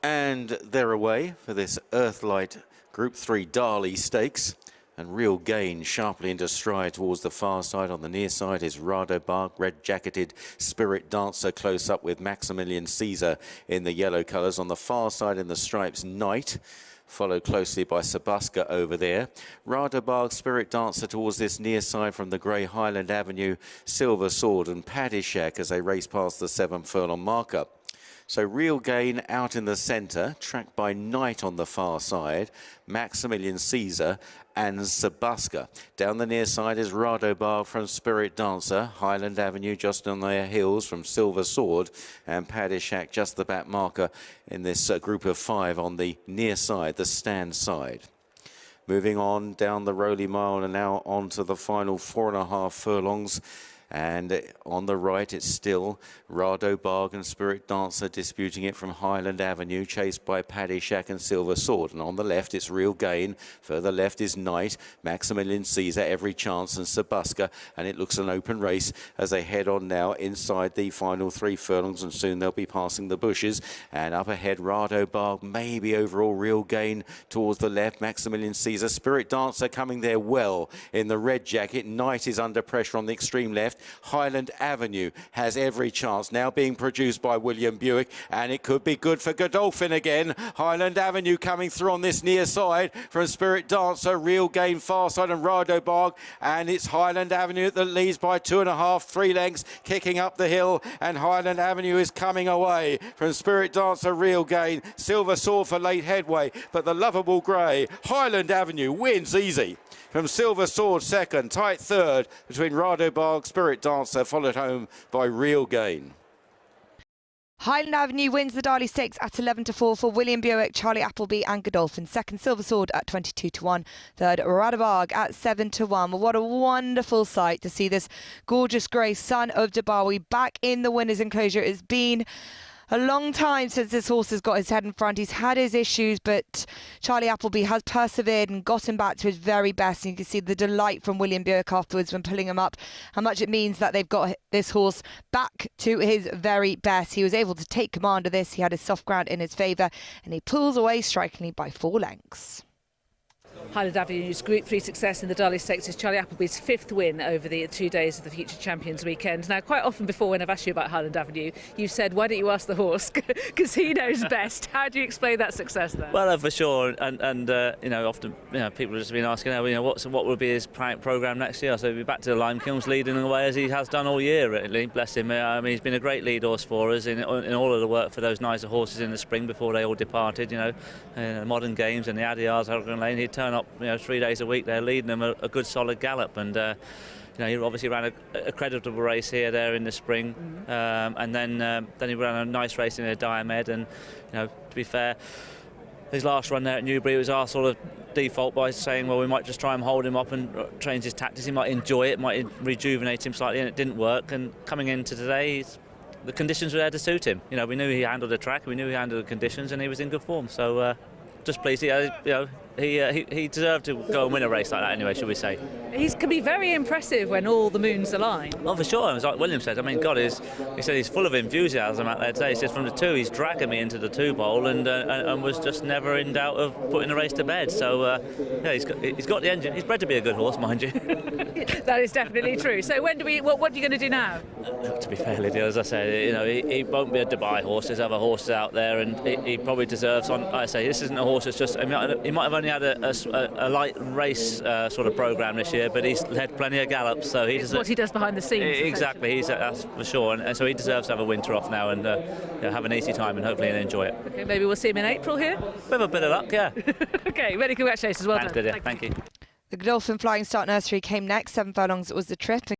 And they're away for this Earthlight Group 3 Darley Stakes. And Real Gain sharply into stride towards the far side. On the near side is Radobarg, red-jacketed Spirit Dancer, close up with Maximilian Caesar in the yellow colours. On the far side in the stripes, Knight, followed closely by Sabuska over there. Radobarg, Spirit Dancer towards this near side from the grey Highland Avenue, Silver Sword and Padishak as they race past the 7 furlong marker. So Real Gain out in the centre, tracked by Knight on the far side, Maximilian Caesar and Sabuska. Down the near side is Radobarg from Spirit Dancer, Highland Avenue just on their heels from Silver Sword, and Padishak just the back marker in this group of 5 on the near side, the stand side. Moving on down the Rowley Mile and now on to the final 4.5 furlongs. And on the right, it's still Radobarg and Spirit Dancer disputing it from Highland Avenue, chased by Padishak and Silver Sword. And on the left, it's Real Gain. Further left is Knight, Maximilian Caesar, Every Chance and Sabuska. And it looks an open race as they head on now inside the final 3 furlongs. And soon they'll be passing the bushes. And up ahead, Radobarg, maybe overall Real Gain towards the left. Maximilian Caesar, Spirit Dancer coming there well in the red jacket. Knight is under pressure on the extreme left. Highland Avenue has Every Chance, now being produced by William Buick, and it could be good for Godolphin again. Highland Avenue coming through on this near side from Spirit Dancer, Real Gain far side and Radobarg, and it's Highland Avenue that leads by 2.5, 3 lengths, kicking up the hill, and Highland Avenue is coming away from Spirit Dancer, Real Gain, Silver Sword for late headway, but the lovable grey Highland Avenue wins easy. From Silver Sword second, tight third between Radobarg, Spirit Dancer, followed home by Real Gain. Highland Avenue wins the Darley Stakes at 11-4 for William Buick, Charlie Appleby and Godolphin. Second, Silver Sword at 22-1. Third, Radobarg at 7-1. Well, what a wonderful sight to see this gorgeous grey son of Dabawi back in the winner's enclosure. It's been a long time since this horse has got his head in front. He's had his issues, but Charlie Appleby has persevered and got him back to his very best. And you can see the delight from William Buick afterwards when pulling him up, how much it means that they've got this horse back to his very best. He was able to take command of this. He had his soft ground in his favour, and he pulls away strikingly by 4 lengths. Highland Avenue's Group 3 success in the Darley Stakes is Charlie Appleby's 5th win over the 2 days of the Future Champions weekend. Now, quite often before when I've asked you about Highland Avenue, you've said, why don't you ask the horse? Because he knows best. How do you explain that success there? Well, for sure. And you know, often people have just been asking, what will be his programme next year? So he'll be back to the Lime Kilns leading away as he has done all year, really. Bless him. I mean, he's been a great lead horse for us in all of the work for those nicer horses in the spring before they all departed, in the Modern Games and the Adiars, Hurricane Lane. He'd turn up 3 days a week there, leading them a good solid gallop, and he obviously ran a creditable race there in the spring, and then he ran a nice race in a Diomed, and to be fair, his last run there at Newbury was our sort of default by saying, well, we might just try and hold him up and change his tactics. He might enjoy it, might rejuvenate him slightly, and it didn't work. And coming into today, the conditions were there to suit him. We knew he handled the track, we knew he handled the conditions, and he was in good form. So just pleased. He deserved to go and win a race like that anyway, should we say. He can be very impressive when all the moons align. Oh, for sure. As like William said, I mean, God, he said he's full of enthusiasm out there today. He said from the 2, he's dragging me into the 2 bowl and was just never in doubt of putting the race to bed. So, he's got the engine. He's bred to be a good horse, mind you. That is definitely true. So what are you going to do now? To be fair, Lydia, as I said, he won't be a Dubai horse. There's other horses out there, and he probably deserves on. I say, this isn't a horse that's just, he might have only had a light race sort of programme this year, but he's had plenty of gallops, so he deserves what he does behind the scenes. Exactly, that's for sure, and so he deserves to have a winter off now and have an easy time and hopefully enjoy it. Okay, maybe we'll see him in April here. With a bit of luck, yeah. Okay, many congratulations. Well Thanks, done. Lydia. Thank you. The Godolphin Flying Start Nursery came next. 7 furlongs was the trip.